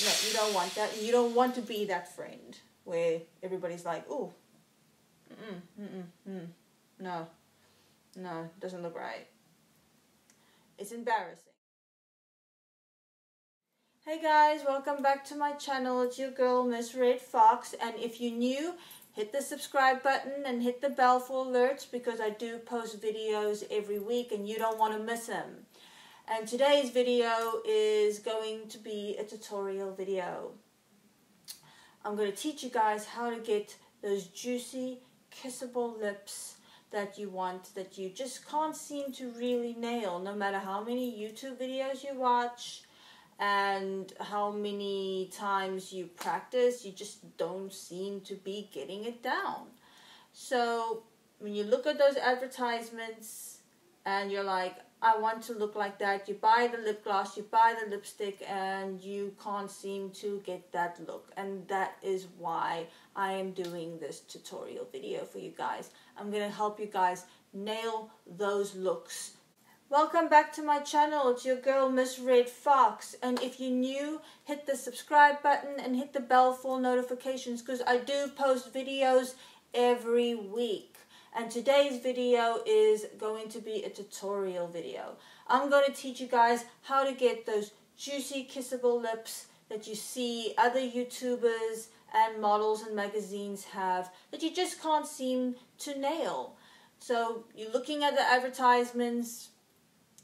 No, you don't want that. You don't want to be that friend where everybody's like, oh, no, doesn't look right. It's embarrassing. Hey guys, welcome back to my channel. It's your girl, Miss Red Fox. And if you're new, hit the subscribe button and hit the bell for alerts because I do post videos every week and you don't want to miss them. And today's video is going to be a tutorial video. I'm going to teach you guys how to get those juicy, kissable lips that you want, that you just can't seem to really nail, no matter how many YouTube videos you watch and how many times you practice, you just don't seem to be getting it down. So when you look at those advertisements and you're like, I want to look like that, you buy the lip gloss, you buy the lipstick, and you can't seem to get that look. And that is why I am doing this tutorial video for you guys. I'm going to help you guys nail those looks. Welcome back to my channel. It's your girl, Miss Red Fox. And if you're new, hit the subscribe button and hit the bell for notifications because I do post videos every week. And today's video is going to be a tutorial video. I'm going to teach you guys how to get those juicy kissable lips that you see other YouTubers and models and magazines have that you just can't seem to nail. So you're looking at the advertisements,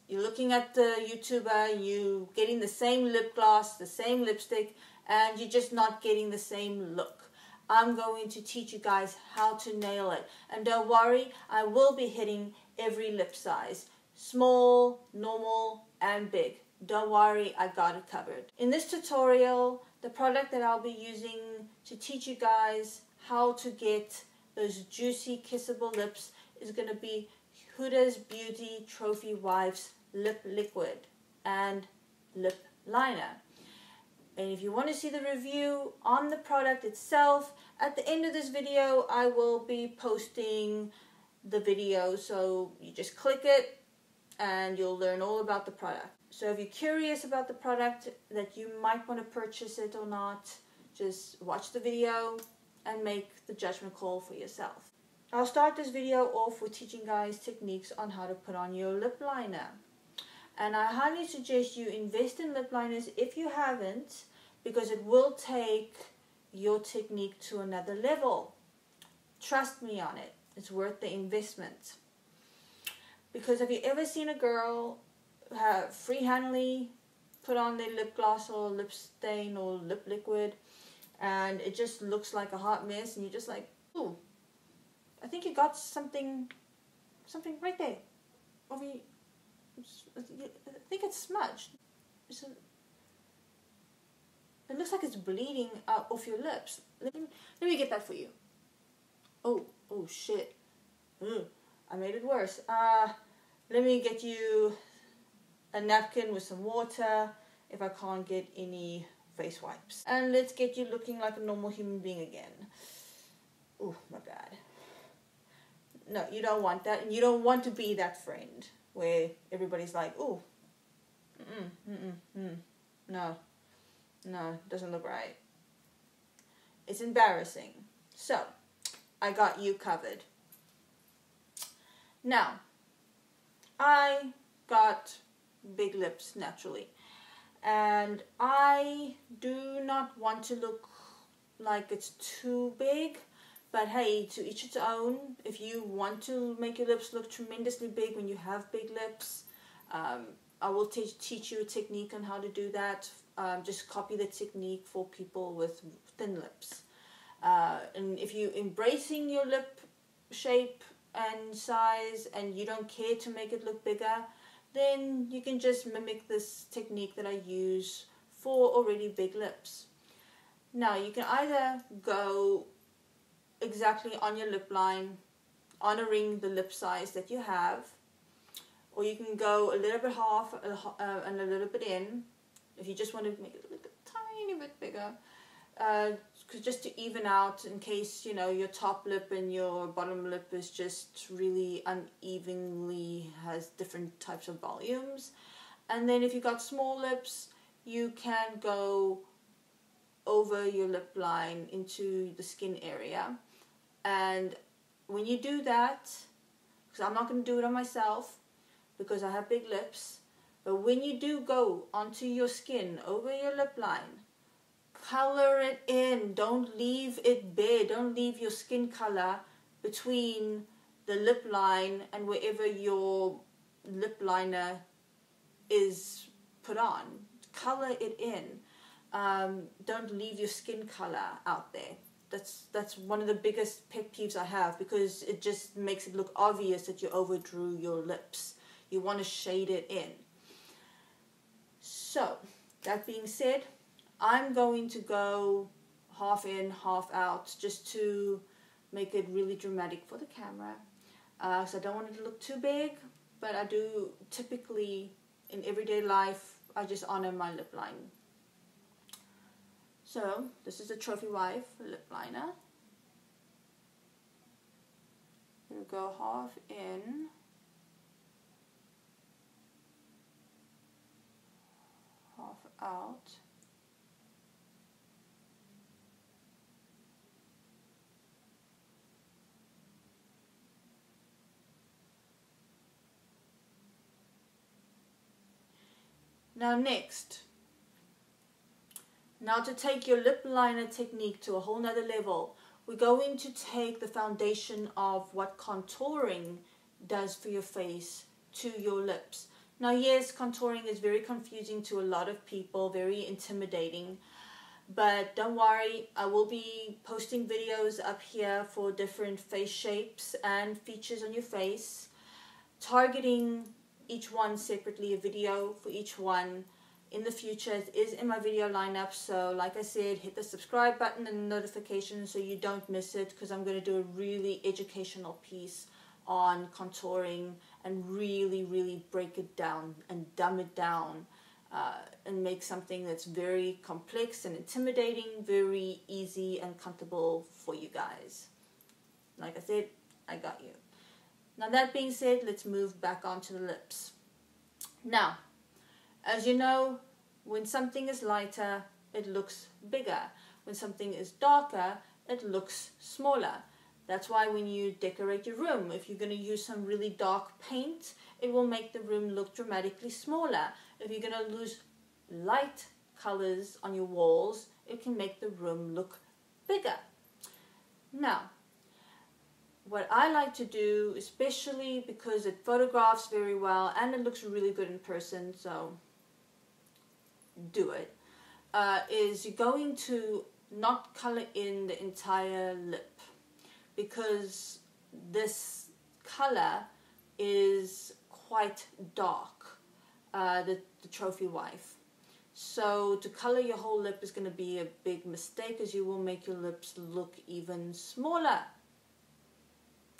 you're looking at the YouTuber, you getting the same lip gloss, the same lipstick, and you're just not getting the same look. I'm going to teach you guys how to nail it. And don't worry, I will be hitting every lip size. Small, normal, and big. Don't worry, I got it covered. In this tutorial, the product that I'll be using to teach you guys how to get those juicy kissable lips is going to be Huda Beauty Trophy Wife's Lip Liquid and Lip Liner. And if you want to see the review on the product itself, at the end of this video, I will be posting the video. So you just click it and you'll learn all about the product. So if you're curious about the product, that you might want to purchase it or not, just watch the video and make the judgment call for yourself. I'll start this video off with teaching guys techniques on how to put on your lip liner. And I highly suggest you invest in lip liners if you haven't, because it will take your technique to another level. Trust me on it. It's worth the investment. Because have you ever seen a girl freehandly put on their lip gloss or lip stain or lip liquid and it just looks like a hot mess and you're just like, ooh, I think you got something right there. Over here. I think it's smudged. It looks like it's bleeding out off your lips. Let me get that for you. Oh shit. I made it worse. Let me get you a napkin with some water if I can't get any face wipes. And let's get you looking like a normal human being again. Oh, my bad. No, you don't want that. And you don't want to be that friend where everybody's like, oh, no, doesn't look right. It's embarrassing. So, I got you covered. Now, I got big lips naturally. And I do not want to look like it's too big. But hey, to each its own. If you want to make your lips look tremendously big when you have big lips, I will teach you a technique on how to do that. Just copy the technique for people with thin lips. And if you're embracing your lip shape and size and you don't care to make it look bigger, then you can just mimic this technique that I use for already big lips. Now, you can either go exactly on your lip line, honoring the lip size that you have, or you can go a little bit half and a little bit in if you just want to make it look a tiny bit bigger, just to even out in case, you know, your top lip and your bottom lip is just really unevenly has different types of volumes. And then if you got small lips, you can go over your lip line into the skin area. And when you do that, because I'm not going to do it on myself because I have big lips, but when you do go onto your skin over your lip line, color it in. Don't leave it bare. Don't leave your skin color between the lip line and wherever your lip liner is put on. Color it in. Don't leave your skin color out there. That's one of the biggest pet peeves I have, because it just makes it look obvious that you overdrew your lips. You want to shade it in. So, that being said, I'm going to go half in, half out, just to make it really dramatic for the camera. So I don't want it to look too big, but I do typically, in everyday life, I just honor my lip line. So, this is a Trophy Wife lip liner. We'll go half in, half out. Now next, to take your lip liner technique to a whole nother level, we're going to take the foundation of what contouring does for your face to your lips. Now yes, contouring is very confusing to a lot of people, very intimidating, but don't worry, I will be posting videos up here for different face shapes and features on your face, targeting each one separately, a video for each one. In the future, it is in my video lineup, so like I said, hit the subscribe button and notifications so you don't miss it, because I'm going to do a really educational piece on contouring and really break it down and dumb it down and make something that's very complex and intimidating very easy and comfortable for you guys. Like I said, I got you. Now that being said, let's move back onto the lips. Now, as you know, when something is lighter, it looks bigger. When something is darker, it looks smaller. That's why when you decorate your room, if you're going to use some really dark paint, it will make the room look dramatically smaller. If you're going to use light colors on your walls, it can make the room look bigger. Now, what I like to do, especially because it photographs very well and it looks really good in person, so do it, is you're going to not color in the entire lip, because this color is quite dark, the Trophy Wife. So to color your whole lip is going to be a big mistake, as you will make your lips look even smaller.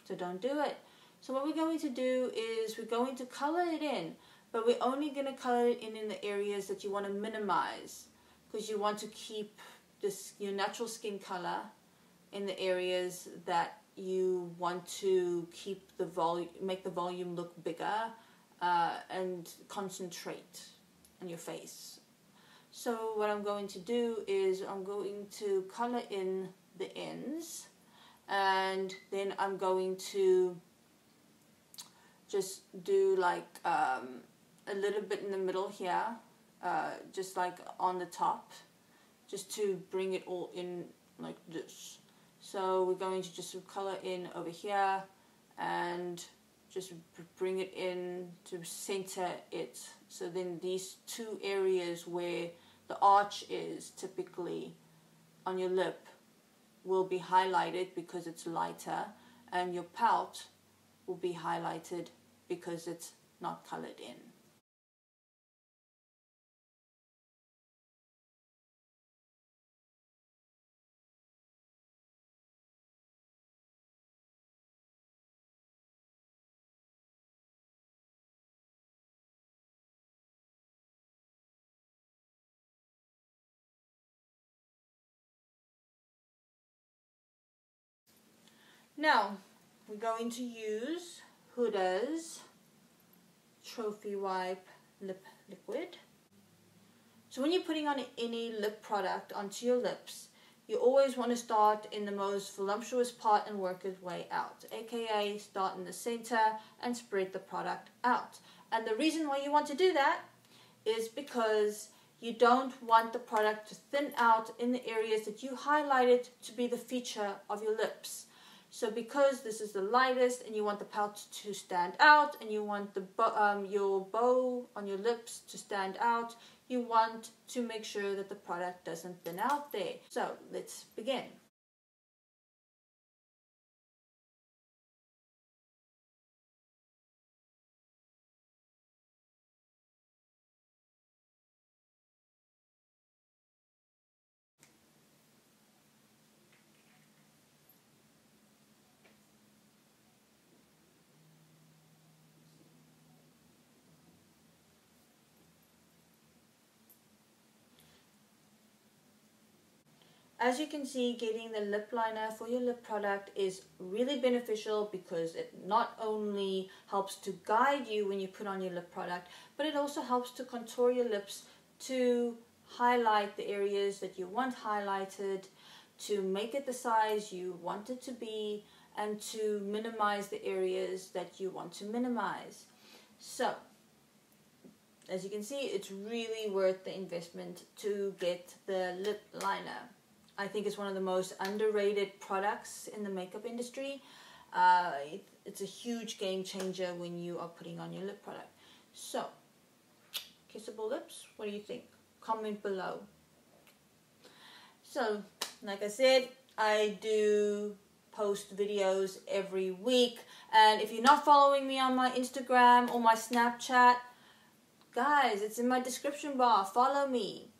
So don't do it. So what we're going to do is we're going to color it in, but we're only going to color it in the areas that you want to minimize, because you want to keep your natural skin color in the areas that you want to keep the volume, make the volume look bigger, and concentrate on your face. So what I'm going to do is I'm going to color in the ends, and then I'm going to just do like a little bit in the middle here, just like on the top, just to bring it all in like this. So we're going to just color in over here and just bring it in to center it. So then these two areas where the arch is typically on your lip will be highlighted because it's lighter, and your pout will be highlighted because it's not colored in. Now, we're going to use Huda's Trophy Wipe Lip Liquid. So when you're putting on any lip product onto your lips, you always want to start in the most voluptuous part and work its way out, aka start in the center and spread the product out. And the reason why you want to do that is because you don't want the product to thin out in the areas that you highlighted to be the feature of your lips. So because this is the lightest and you want the pout to stand out and you want the your bow on your lips to stand out, you want to make sure that the product doesn't thin out there. So let's begin. As you can see, getting the lip liner for your lip product is really beneficial because it not only helps to guide you when you put on your lip product, but it also helps to contour your lips to highlight the areas that you want highlighted, to make it the size you want it to be, and to minimize the areas that you want to minimize. So, as you can see, it's really worth the investment to get the lip liner. I think it's one of the most underrated products in the makeup industry. It's a huge game changer when you are putting on your lip product. So, kissable lips, what do you think? Comment below. So, like I said, I do post videos every week. And if you're not following me on my Instagram or my Snapchat, guys, it's in my description bar. Follow me.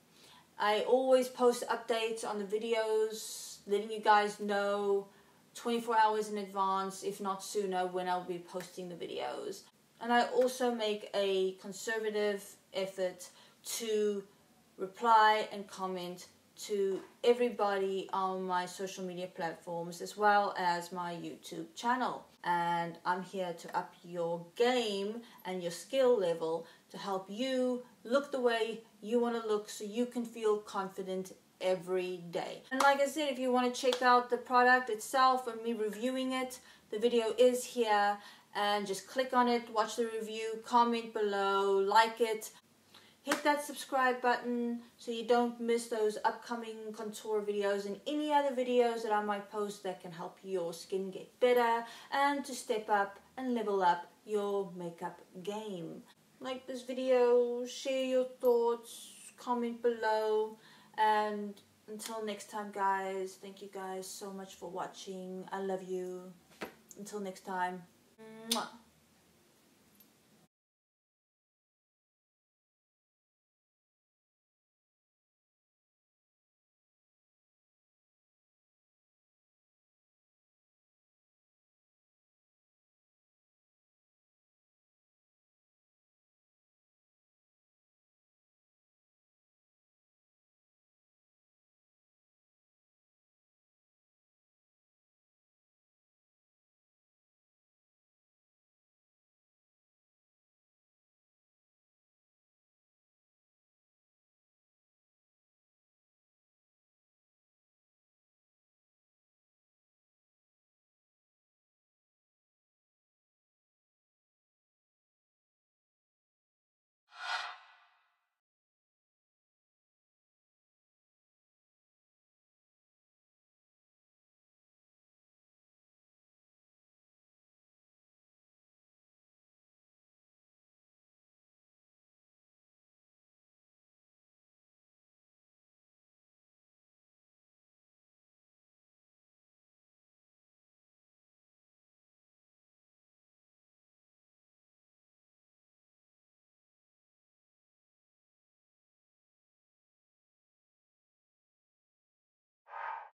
I always post updates on the videos, letting you guys know 24 hours in advance, if not sooner, when I'll be posting the videos. And I also make a conservative effort to reply and comment to everybody on my social media platforms as well as my YouTube channel. And I'm here to up your game and your skill level to help you look the way you want to look so you can feel confident every day. And like I said, if you want to check out the product itself and me reviewing it, the video is here, and just click on it, watch the review, comment below, like it. Hit that subscribe button so you don't miss those upcoming contour videos and any other videos that I might post that can help your skin get better and to step up and level up your makeup game. Like this video, share your thoughts, comment below, and until next time, guys, thank you guys so much for watching. I love you. Until next time. Mwah.